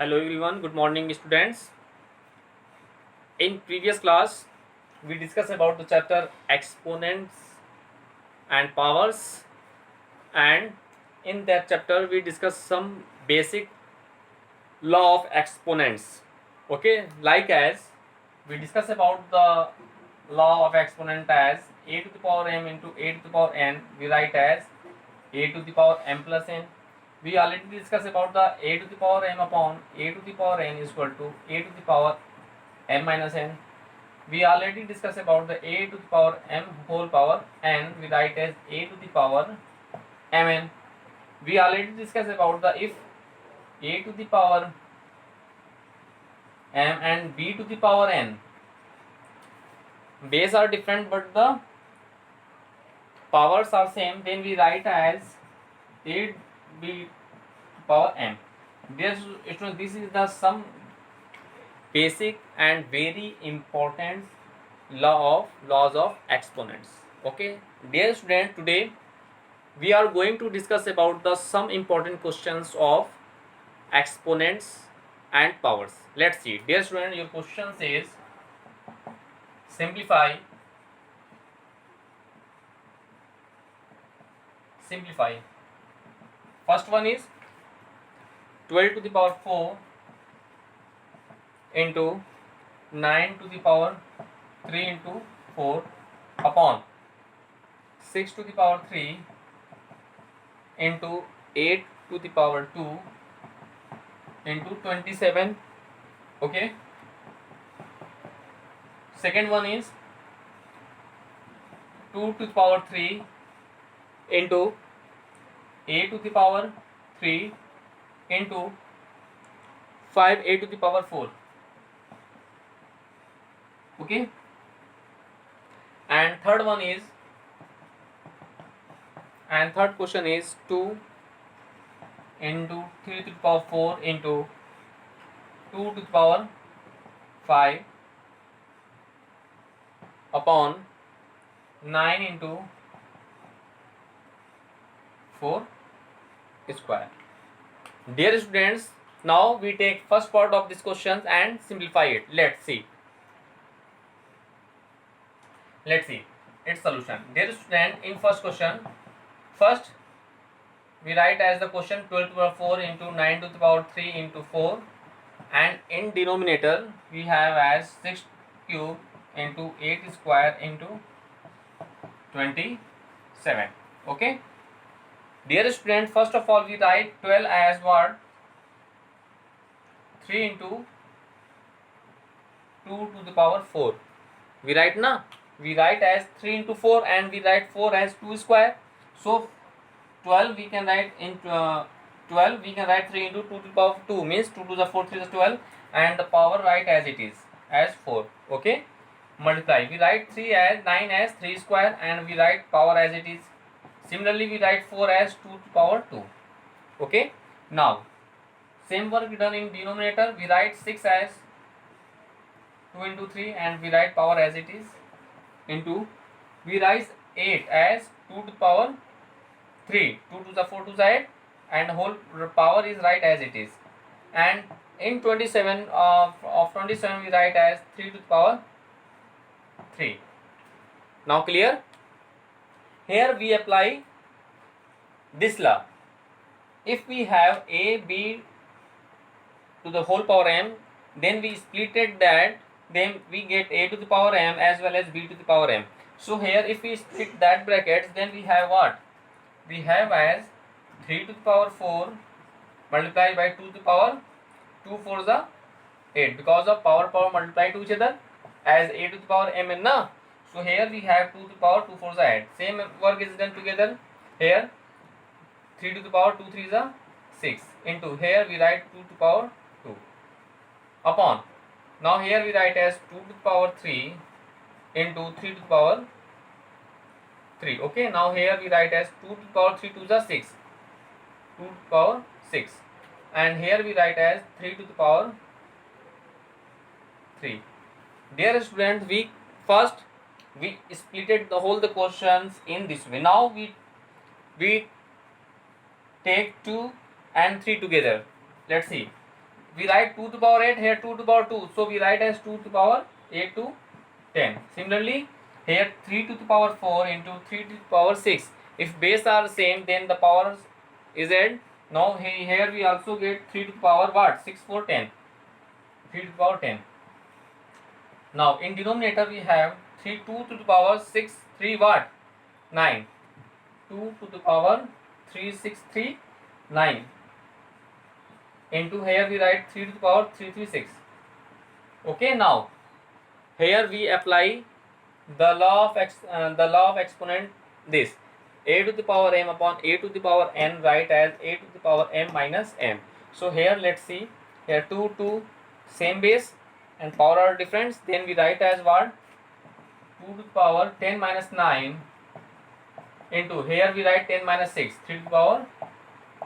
Hello everyone, good morning students. In previous class, we discussed about the chapter exponents and powers, and in that chapter we discussed some basic law of exponents. Okay, like as we discussed about the law of exponent as a to the power m into a to the power n, we write as a to the power m plus n. We already discussed about the a to the power m upon a to the power n is equal to a to the power m minus n. We already discussed about the a to the power m whole power n, we write as a to the power mn. We already discussed about the if a to the power m and b to the power n base are different but the powers are same, then we write as a b to power m. This is the some basic and very important laws of exponents. Okay, dear student, today we are going to discuss about the some important questions of exponents and powers. Let's see, dear student, your question says simplify. First one is 12 to the power 4 into 9 to the power 3 into 4 upon 6 to the power 3 into 8 to the power 2 into 27. Okay, second one is 2 to the power 3 into a to the power 3 into 5a to the power 4. Okay, and third question is 2 into 3 to the power 4 into 2 to the power 5 upon 9 into 4 square. Dear students, now we take first part of this question and simplify it. Let's see its solution. Dear student, in first question, first we write as the question 12 to the power 4 into 9 to the power 3 into 4, and in denominator we have as 6 cube into 8 square into 27. Okay, dear student, first of all we write 12 as what? 3 into 2 to the power 4. We write na? We write as 3 into 4 and we write 4 as 2 square. So 12 we can write in 12 we can write 3 into 2 to the power 2, means 2 to the 4 3 is 12, and the power write as it is as 4. Okay, multiply, we write 3 as 9 as 3 square and we write power as it is. Similarly we write 4 as 2 to the power 2. Okay, now same work done in denominator. We write 6 as 2 into 3 and we write power as it is into, we write 8 as 2 to the power 3, 2 to the 4 to the 8, and whole power is right as it is. And in 27 of 27 we write as 3 to the power 3. Now clear? Here we apply this law. If we have a b to the whole power m, then we splitted that, then we get a to the power m as well as b to the power m. So here if we split that brackets, then we have what? We have as 3 to the power 4 multiplied by 2 to the power 2 4 the 8, because of power multiply to each other as a to the power mn na. So here we have 2 to the power 2 4 the 8. Same work is done together. Here 3 to the power 2 3 the 6 into, here we write 2 to the power 2 upon, now here we write as 2 to the power 3 into 3 to the power 3. Okay, now here we write as 2 to the power 3 to the 6, 2 to the power 6, and here we write as 3 to the power 3. Dear students, we splitted the whole the questions in this way. Now we take 2 and 3 together. Let's see, we write 2 to the power 8, here 2 to the power 2, so we write as 2 to the power 8 to 10. Similarly, here 3 to the power 4 into 3 to the power 6. If base are same, then the powers is add. Now here we also get 3 to the power what? 6 4 10. 3 to the power 10. Now in denominator we have 2 to the power 6 3 what? 9. 2 to the power 3 6 3 9. Into here we write 3 to the power 3 3 6. Okay, now here we apply the law of exponent, this a to the power m upon a to the power n, write as a to the power m minus m. So here let's see, here 2 same base and power are different, then we write as what? 2 to the power 10 minus 9 into here we write 10 minus 6, 3 to the power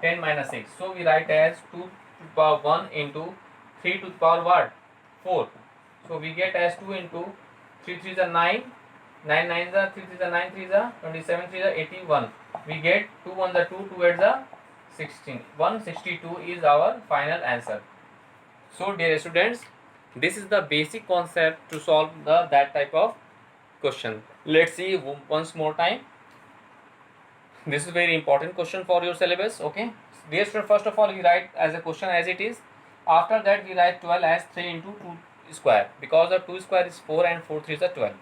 10 minus 6. So we write as 2 to the power 1 into 3 to the power what? 4. So we get as 2 into 3 3 is a 9, 9 9 is a 3 3 is a 9 3 is a 27 3 is a 81. We get 2 1 is a 2, 2 8 is a 16. 162 is our final answer. So dear students, this is the basic concept to solve that type of question. Let's see once more time. This is very important question for your syllabus. Okay, dear student, first of all we write as a question as it is. After that we write 12 as 3 into 2 square, because of 2 square is 4 and 4 3 is a 12.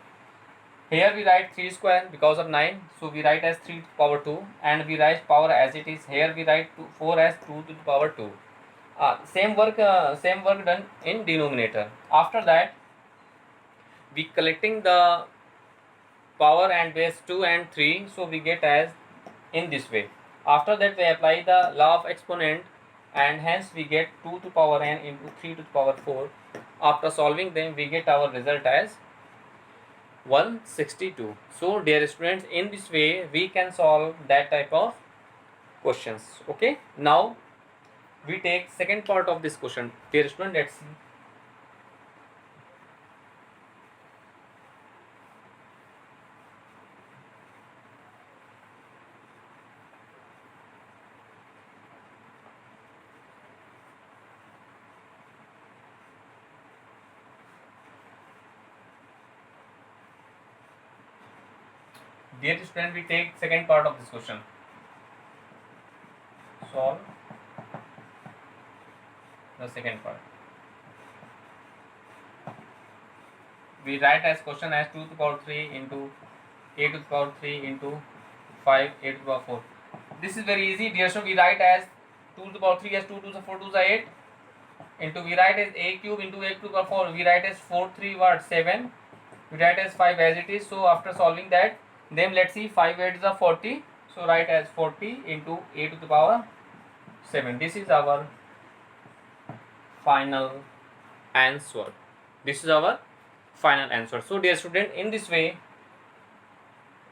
Here we write 3 square because of 9, so we write as 3 to the power 2, and we write power as it is. Here we write 4 as 2 to the power 2. Same work done in denominator. After that we collecting the power and base 2 and 3, so we get as in this way. After that we apply the law of exponent, and hence we get 2 to the power n into 3 to the power 4. After solving them we get our result as 162. So dear students, in this way we can solve that type of questions. Okay, now we take second part of this question. Dear student, let's see. Dear student, we take second part of this question. Solve the second part. We write as question as 2 to the power 3 into a to the power 3 into 5 a to the power 4. This is very easy, dear student. We write as 2 to the power 3 as 2 to the 4 to the 8 into, we write as a cube into a to the power 4. We write as 4 3 what? 7. We write as 5 as it is. So after solving that, then let's see, 5 8 is a 40, so write as 40 into a to the power 7. This is our final answer. This is our final answer. So dear student, in this way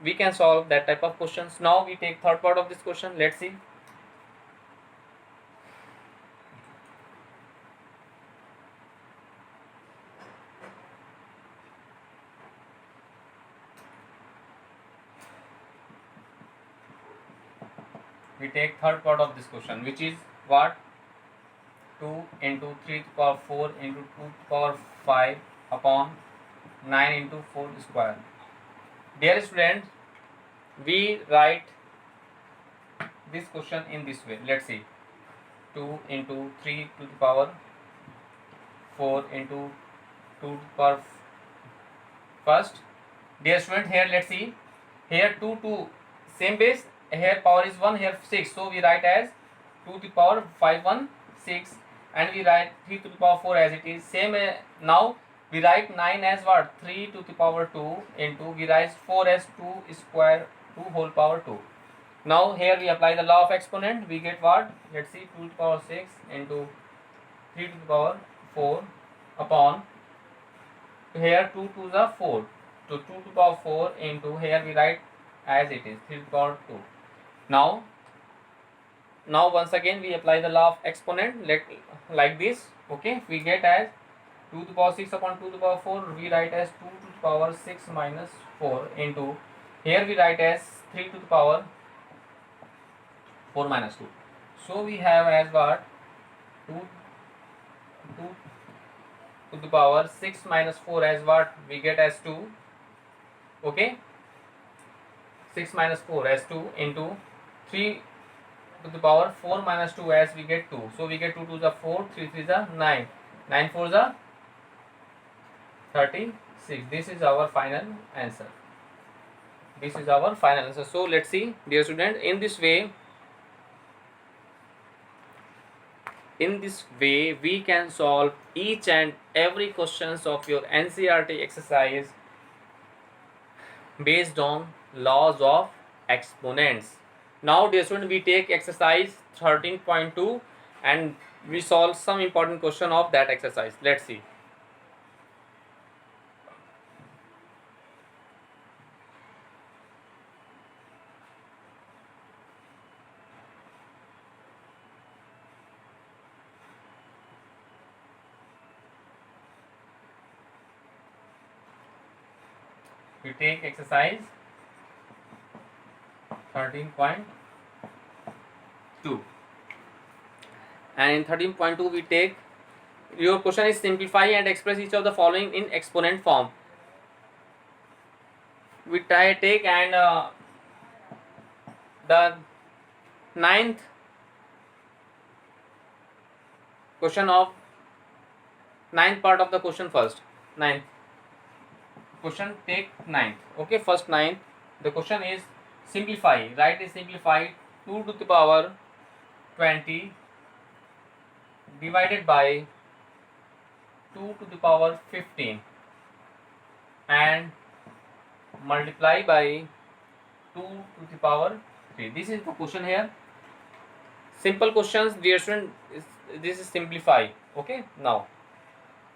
we can solve that type of questions. Now we take third part of this question. Let's see. We take third part of this question, which is what? 2 into 3 to the power 4 into 2 to the power 5 upon 9 into 4 square. Dear students, we write this question in this way. Let's see. 2 into 3 to the power 4 into 2 to the power first. Dear student, here let's see. Here 2 same base. Here power is 1, here 6, so we write as 2 to the power 5 1 6, and we write 3 to the power 4 as it is. Same now we write 9 as what? 3 to the power 2 into, we write 4 as 2 square 2 whole power 2. Now here we apply the law of exponent. We get what? Let's see, 2 to the power 6 into 3 to the power 4 upon, here 2 to the 4, so 2 to the power 4 into, here we write as it is 3 to the power 2. Now once again we apply the law of exponent like this. Okay, we get as 2 to the power 6 upon 2 to the power 4, we write as 2 to the power 6 minus 4 into, here we write as 3 to the power 4 minus 2. So we have as what? 2 2 to the power 6 minus 4 as what? We get as 2. Okay, 6 minus 4 as 2 into 3 to the power 4 minus 2 as we get 2. So we get 2 to the 4, 3 3 the 9, 9 4 the 36. This is our final answer. This is our final answer. So let's see, dear student, in this way we can solve each and every questions of your NCERT exercise based on laws of exponents. Now dear student, we take exercise 13.2 and we solve some important question of that exercise. Let's see. We take exercise 13.2 and in 13.2 we take, your question is simplify and express each of the following in exponent form. We take and the ninth question of ninth part of the question first. Ninth question, take ninth. Okay, first ninth. The question is simplify. Write is simplified 2 to the power 20 divided by 2 to the power 15 and multiply by 2 to the power 3. This is the question here. Simple questions, dear student. This is simplify. Okay, now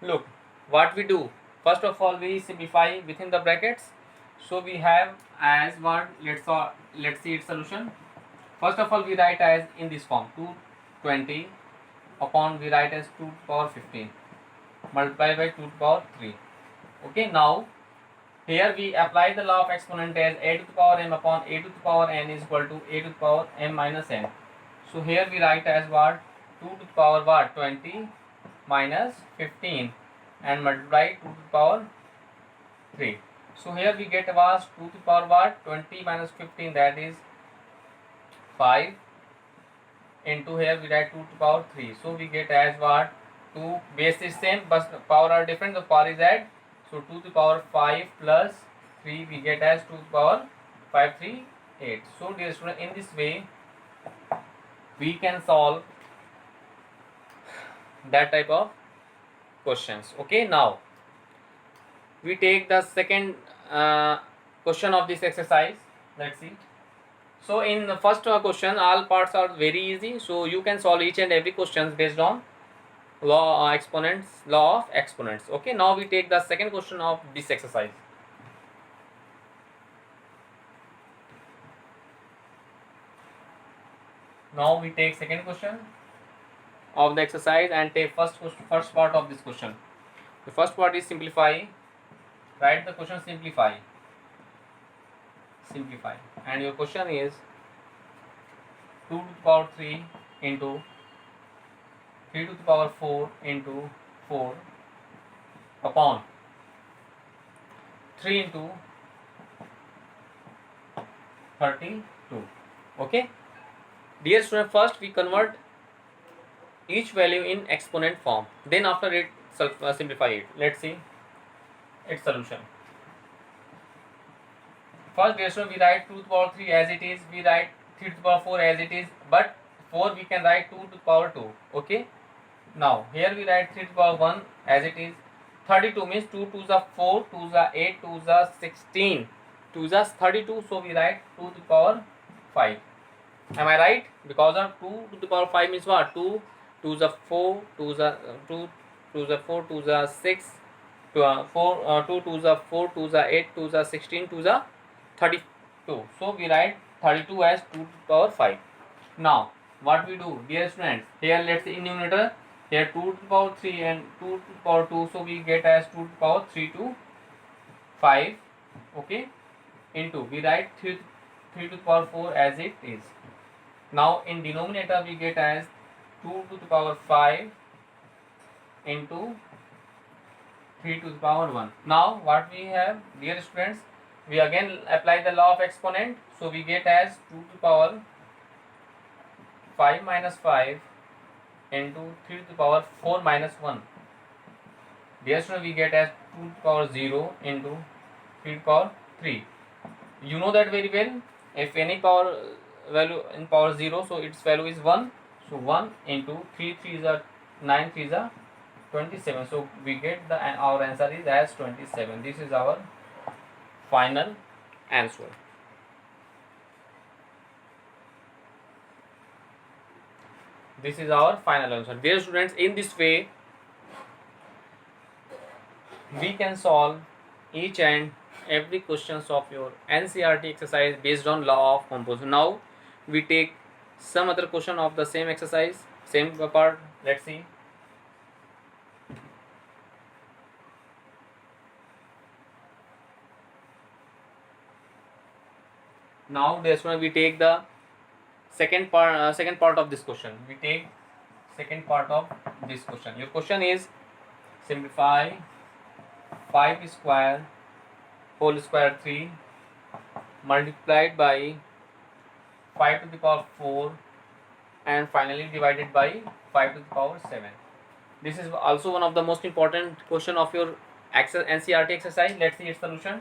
look what we do. First of all, we simplify within the brackets. So we have as what? Let's see its solution. First of all, we write as in this form 220 upon we write as 2 to the power 15 multiply by 2 to the power 3. Okay, now here we apply the law of exponent as a to the power m upon a to the power n is equal to a to the power m minus n. So here we write as what? 2 to the power what? 20 minus 15 and multiply 2 to the power 3. So here we get was 2 to the power what? 20 minus 15, that is 5 into here we write 2 to the power 3. So we get as what? 2 base is same but power are different, the power is add. So 2 to the power 5 plus 3 we get as 2 to the power 5 3 8. So dear student, in this way we can solve that type of questions. Okay, now we take the second question of this exercise. Let's see. So in the first question, all parts are very easy, so you can solve each and every questions based on law of exponents. Okay, now we take the second question of this exercise. Now we take second question of the exercise and take first part of this question. The first part is simplify. Write the question simplify, and your question is 2 to the power 3 into 3 to the power 4 into 4 upon 3 into 32. Okay, dear student, first we convert each value in exponent form, then after it simplify it. Let's see its solution. First, dear student, we write 2 to the power 3 as it is, we write 3 to the power 4 as it is, but 4 we can write 2 to the power 2. Okay, now here we write 3 to the power 1 as it is. 32 means 2 to the 4, 2 the 8, 2 the 16, 2 the 32, so we write 2 to the power 5. Am I right? Because of 2 to the power 5 means what? 2 to the 4, 2 the 2 to the 4, 2 the 6, 2 to the 4, 2 the 8, 2 the 16, 2 the 32. So we write 32 as 2 to the power 5. Now what we do, dear students, here let's say in numerator, here 2 to the power 3 and 2 to the power 2, so we get as 2 to the power 3 to 5. Okay, into we write 3 to the power 4 as it is. Now in denominator we get as 2 to the power 5 into 3 to the power 1. Now what we have, dear students, we again apply the law of exponent. So we get as 2 to the power 5 minus 5 into 3 to the power 4 minus 1. Dear students, we get as 2 to the power 0 into 3 to the power 3. You know that very well. If any power value in power 0, so its value is 1. So 1 into 3 is a 9 is a 27. So we get our answer is as 27. This is our final answer. This is our final answer. Dear students, in this way we can solve each and every questions of your NCERT exercise based on law of composition. Now we take some other question of the same exercise, same part. Let's see. Now this one we take the second part of this question. We take second part of this question. Your question is simplify 5 square whole square 3 multiplied by 5 to the power 4 and finally divided by 5 to the power 7. This is also one of the most important question of your NCERT exercise. Let's see its solution.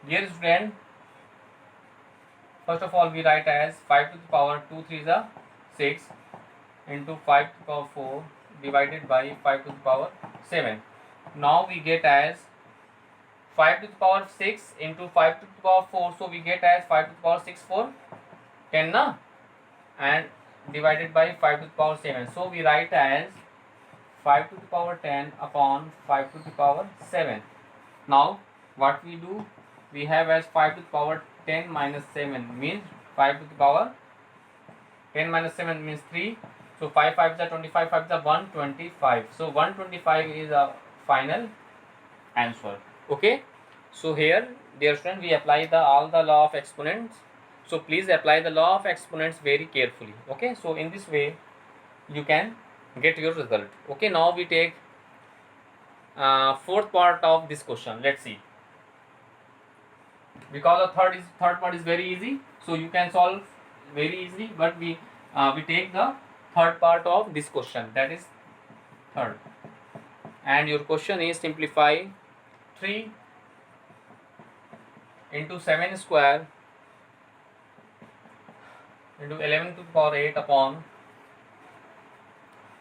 Dear student, first of all we write as 5 to the power 2 3 is a 6 into 5 to the power 4 divided by 5 to the power 7. Now we get as 5 to the power 6 into 5 to the power 4, so we get as 5 to the power 6 4 10 na, and divided by 5 to the power 7. So we write as 5 to the power 10 upon 5 to the power 7. Now what we do, we have as 5 to the power 10 minus 7 means 5 to the power 10 minus 7 means 3. So 5 5 is a 25, 5 is a 125. So 125 is a final answer. Okay. So here, dear student, we apply all the law of exponents. So please apply the law of exponents very carefully. Okay. So in this way, you can get your result. Okay. Now we take fourth part of this question. Let's see. Because the third part is very easy, so you can solve very easily. But we take the third part of this question, that is third, and your question is simplify 3 into 7 square into 11 to the power 8 upon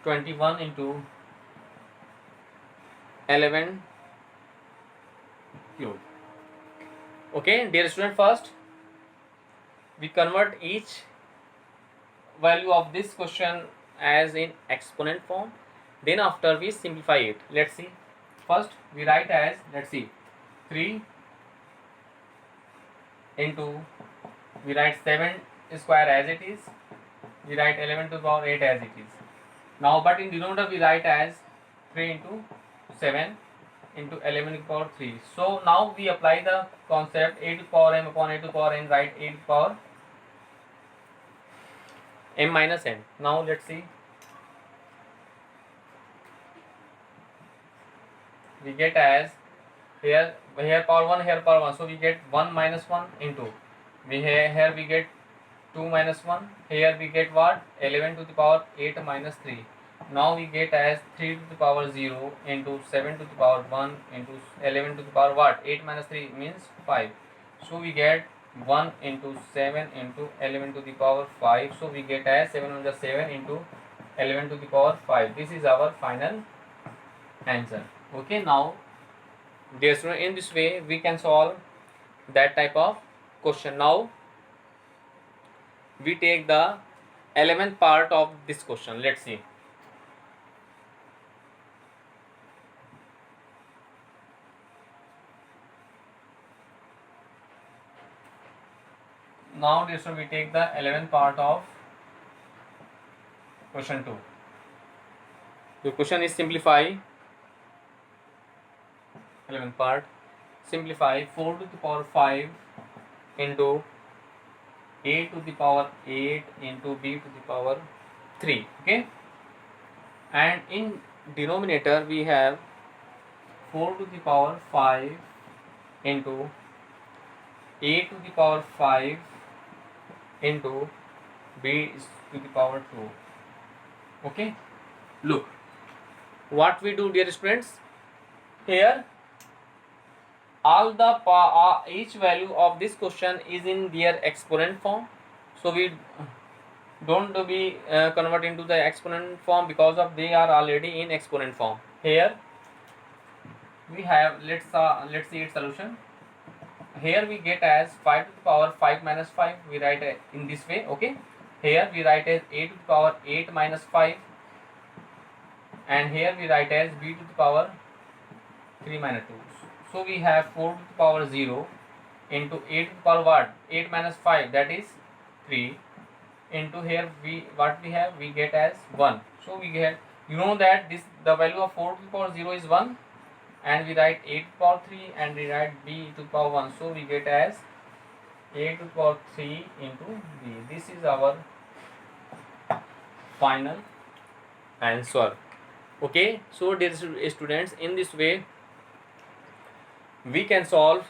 21 into 11 cube. Okay, dear student, first we convert each value of this question as in exponent form, then after we simplify it. Let's see. First we write as, let's see, 3 into, we write 7 square as it is, we write 11 to the power 8 as it is. Now but in denominator we write as 3 into 7 into 11 to the power 3. So now we apply the concept a to the power m upon a to the power n, write a to the power m minus n. Now let's see. We get as here power 1, here power 1. So we get 1 minus 1 into, here we get 2 minus 1. Here we get what? 11 to the power 8 minus 3. Now we get as 3 to the power 0 into 7 to the power 1 into 11 to the power what? 8 minus 3 means 5. So we get 1 into 7 into 11 to the power 5. So we get as 7 on the 7 into 11 to the power 5. This is our final answer. Okay, now dear student, in this way we can solve that type of question. Now we take the 11th part of this question. Let's see. Now dear student, we take the 11th part of question 2. The question is simplify 11th part, simplify 4 to the power 5 into a to the power 8 into b to the power 3. Okay, and in denominator we have 4 to the power 5 into a to the power 5 into b to the power 2. Okay, look what we do, dear students. Here all the each value of this question is in their exponent form, so we don't be convert into the exponent form because of they are already in exponent form. Here we have, let's see its solution. Here we get as 5 to the power 5 minus 5, we write in this way. Okay, here we write as a to the power 8 minus 5, and here we write as b to the power 3 minus 2. So we have 4 to the power 0 into 8 to the power what, 8 minus 5, that is 3, into here we get as 1. So we get, you know that this the value of 4 to the power 0 is 1, and we write 8 to the power 3 and we write b to the power 1. So we get as a to the power 3 into b. This is our final answer. Okay, so dear students, in this way we can solve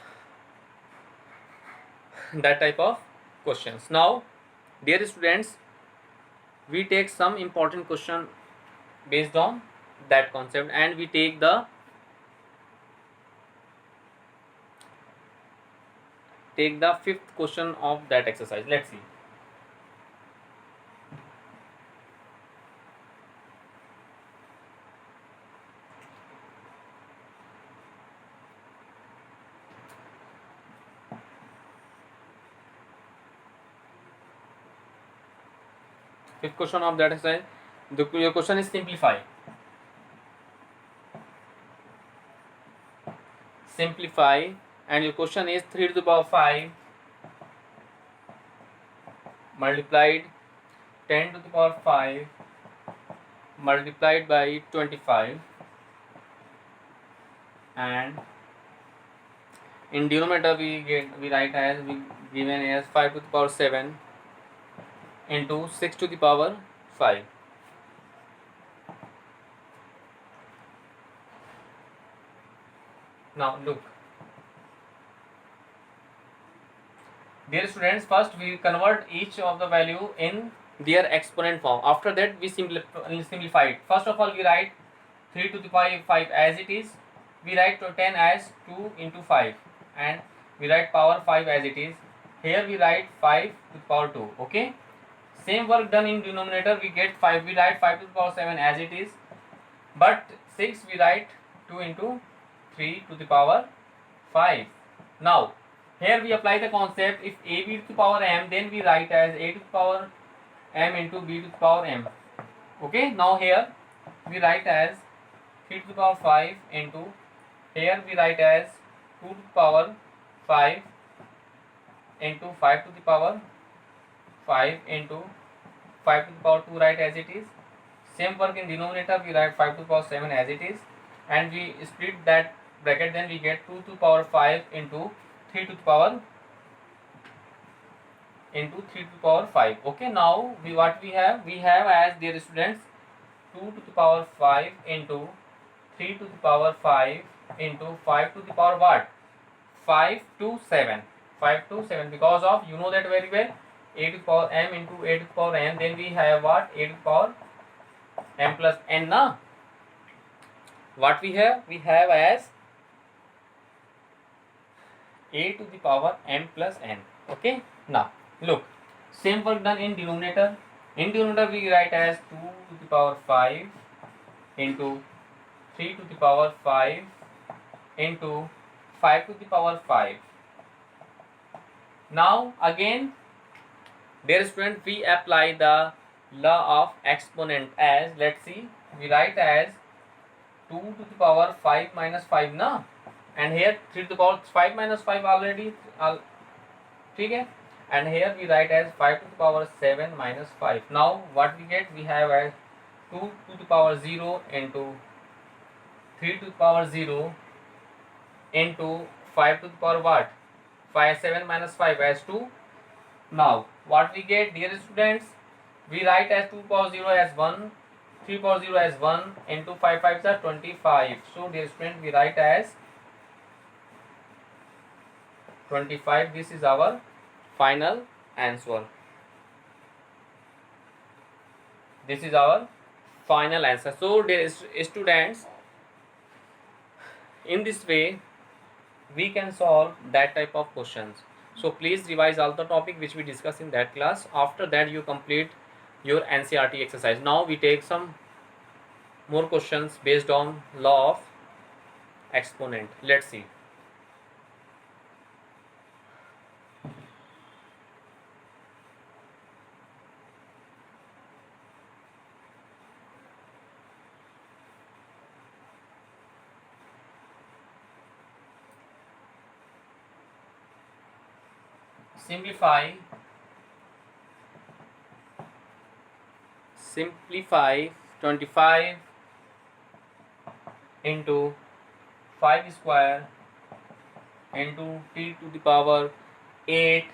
that type of questions. Now dear students, we take some important question based on that concept, and we take the fifth question of that exercise. Let's see. Fifth question of that exercise, your question is simplify. Simplify, and your question is 3 to the power 5 multiplied 10 to the power 5 multiplied by 25, and in denominator we write as given as 5 to the power 7 into 6 to the power 5. Now look, dear students, first we convert each of the value in their exponent form. After that we simplify it. First of all we write 3 to the power 5 as it is, we write 10 as 2 into 5, and we write power 5 as it is. Here we write 5 to the power 2. Okay, same work done in denominator, we get 5, we write 5 to the power 7 as it is, but 6 we write 2 into 3 to the power 5. Now here we apply the concept, if a b to the power m, then we write as a to the power m into b to the power m. Okay, now here we write as 3 to the power 5 into, here we write as 2 to the power 5 into 5 to the power 5 into 5 to the power 2, write as it is. Same work in denominator, we write 5 to the power 7 as it is, and we split that bracket, then we get 2 to the power 5 into 3 to the power 5. Okay, now we have as, dear students, 2 to the power 5 into 3 to the power 5 into 5 to the power what, 5 to 7, because of, you know that very well, a to the power m into a to the power n, then we have what, a to the power m plus n. Now what we have as a to the power m plus n. Okay, now look, same work done in denominator. In denominator we write as 2 to the power 5 into 3 to the power 5 into 5 to the power 5. Now again, dear student, we apply the law of exponent as, let's see, we write as 2 to the power 5 minus 5 na, and here 3 to the power 5 minus 5 already, okay, and here we write as 5 to the power 7 minus 5. Now what we get, we have as 2 to the power 0 into 3 to the power 0 into 5 to the power what, 7 minus 5 as 2. Now what we get, dear students, we write as 2 to the power 0 as 1, 3 power 0 as 1 into 5 5s are 25. So dear student, we write as 25. This is our final answer. This is our final answer. So dear students, in this way we can solve that type of questions. So please revise all the topic which we discussed in that class. After that you complete your NCERT exercise. Now we take some more questions based on law of exponent. Let's see. Simplify 25 into 5 square into t to the power 8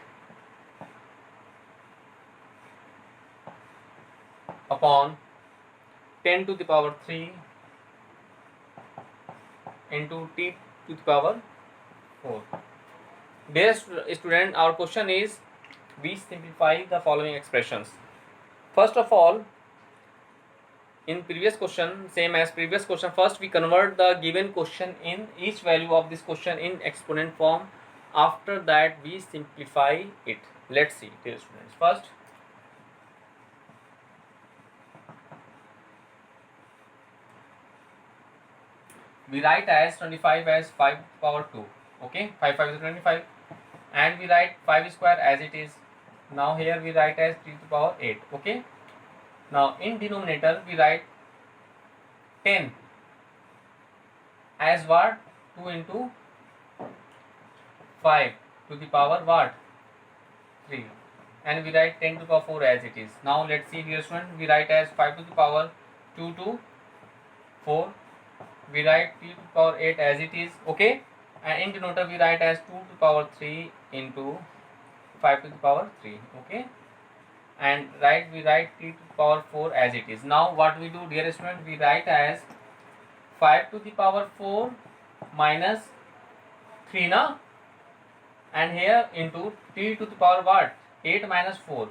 upon 10 to the power 3 into t to the power 4. Dear student, our question is, we simplify the following expressions. First of all, in previous question, same as previous question, first we convert the given question in each value of this question in exponent form. After that we simplify it. Let's see, dear students. First, we write as 25 as 5 power 2. Okay, 5 5 is 25, and we write 5 square as it is. Now here we write as 3 to the power 8. Okay, now in denominator we write 10 as what? 2 into 5 to the power what? 3, and we write 10 to the power 4 as it is. Now let's see, dear student, we write as 5 to the power 2 to 4. We write t to the power 8 as it is. Okay, and in denominator we write as 2 to the power 3 into 5 to the power 3. Okay, and we write t to the power 4 as it is. Now what we do, dear student, we write as 5 to the power 4 minus 3 na, and here into t to the power what? 8 minus 4.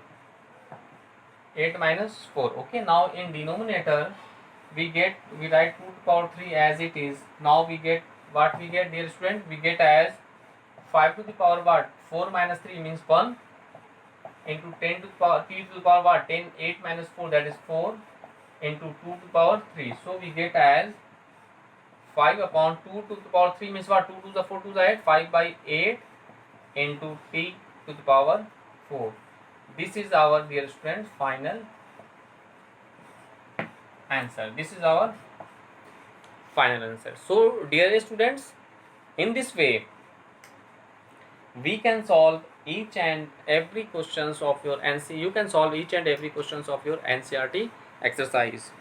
8 minus 4. Okay, now in denominator we write 2 to the power 3 as it is. Now we get what we get, dear student, we get as 5 to the power what? 4 minus 3 means 1 into 10 to the power t to the power what? 10, 8 minus 4, that is 4 into 2 to the power 3. So we get as 5 upon 2 to the power 3 means what? 2 to the 4 to the 8, 5 by 8 into t to the power 4. This is our, dear students, final answer. This is our final answer. So dear students, in this way we can solve each and every questions of your NCERT. You can solve each and every questions of your NCERT exercise.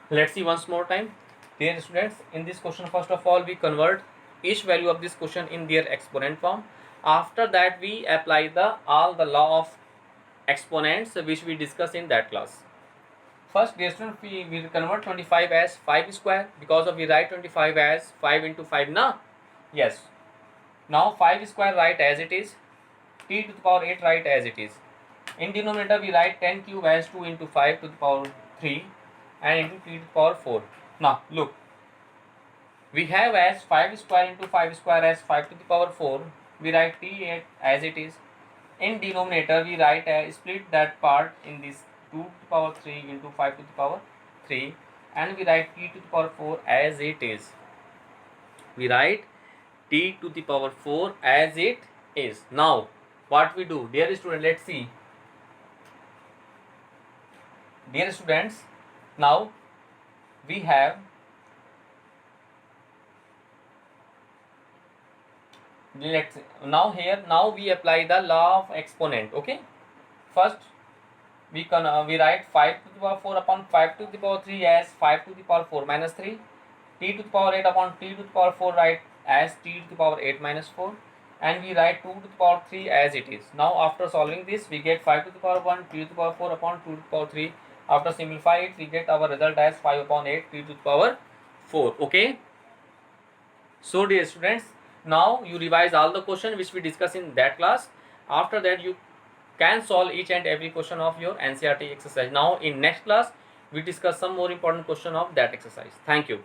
Let's see once more time, dear students. In this question, first of all we convert each value of this question in their exponent form. After that we apply all the law of exponents which we discussed in that class. First, dear student, we convert 25 as 5 square, because of we write 25 as 5 into 5 na. Yes, now 5 square write as it is, t to the power 8 write as it is. In denominator we write 10 cube as 2 into 5 to the power 3 and into t to the power 4. Now look, we have as 5 square into 5 square as 5 to the power 4. We write t8 as it is. In denominator we write split that part in this 2 to the power 3 into 5 to the power 3, and we write t to the power 4 as it is. We write t to the power 4 as it is. Now what we do, dear student, let's see. Dear students, now we have now we apply the law of exponent. Okay, first we write 5 to the power 4 upon 5 to the power 3 as 5 to the power 4 minus 3. T to the power 8 upon t to the power 4 write as t to the power 8 minus 4. and we write 2 to the power 3 as it is. Now after solving this, we get 5 to the power 1, 3 to the power 4 upon 2 to the power 3. After simplify it, we get our result as 5 upon 8, 3 to the power 4. Okay. So dear students, now you revise all the question which we discussed in that class. After that, you can solve each and every question of your NCERT exercise. Now in next class, we discuss some more important question of that exercise. Thank you.